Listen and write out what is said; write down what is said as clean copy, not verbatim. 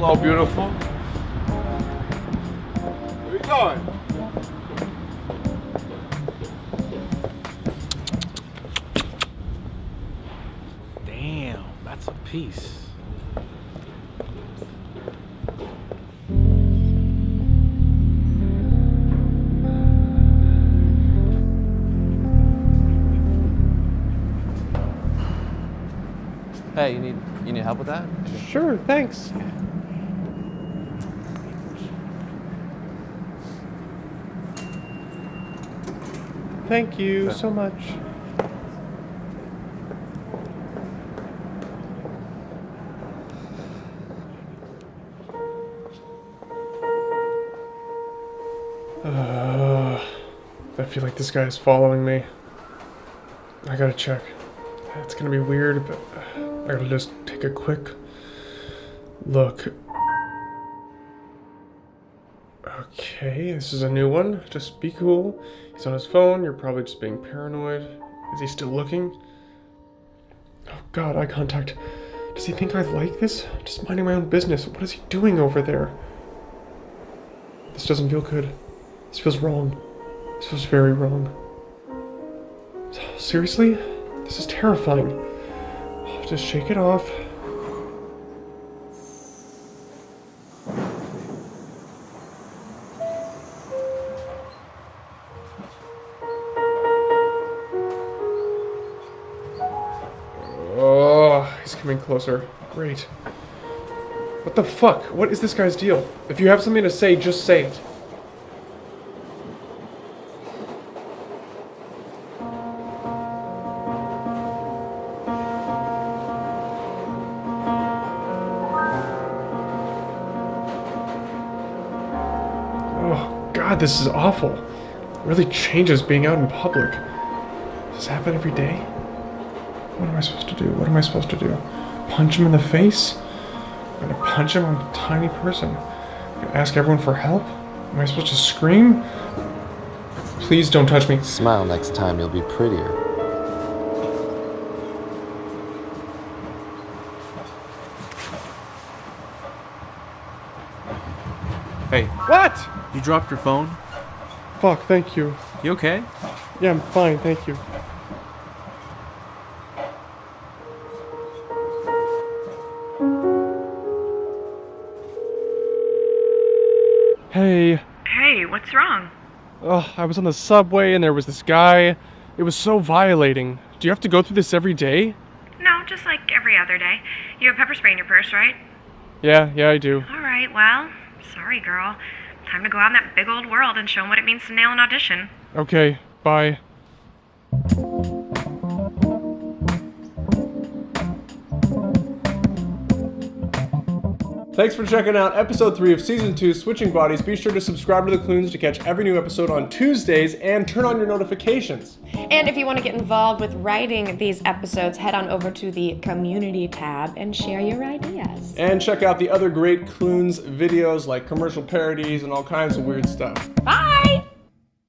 Hello, beautiful. Where you going? Damn, that's a piece. Hey, you need help with that? Sure, thanks. Thank you so much. I feel like this guy is following me. I gotta check. It's gonna be weird, but I gotta just take a quick look. Okay, this is a new one. Just be cool. He's on his phone. You're probably just being paranoid. Is he still looking? Oh god, eye contact. Does he think I like this? Just minding my own business. What is he doing over there? This doesn't feel good. This feels wrong. This feels very wrong. Seriously? This is terrifying. Just shake it off. Oh, he's coming closer. Great. What the fuck? What is this guy's deal? If you have something to say, just say it. Oh, God, this is awful. It really changes being out in public. Does this happen every day? What am I supposed to do? What am I supposed to do? Punch him in the face? I'm gonna punch him? I'm a tiny person. I'm gonna ask everyone for help? Am I supposed to scream? Please don't touch me. Smile next time, you'll be prettier. Hey, What? you dropped your phone? Fuck, thank you. You okay? Yeah, I'm fine, thank you. Hey. Hey, what's wrong? Oh, I was on the subway and there was this guy. It was so violating. Do you have to go through this every day? No, just like every other day. You have pepper spray in your purse, right? Yeah, I do. Alright, well, sorry, girl. Time to go out in that big old world and show 'em what it means to nail an audition. Okay, bye. Thanks for checking out episode 3 of season 2, Switching Bodies. Be sure to subscribe to the Kloons to catch every new episode on Tuesdays and turn on your notifications. And if you want to get involved with writing these episodes, head on over to the community tab and share your ideas. And check out the other great Kloons videos like commercial parodies and all kinds of weird stuff. Bye!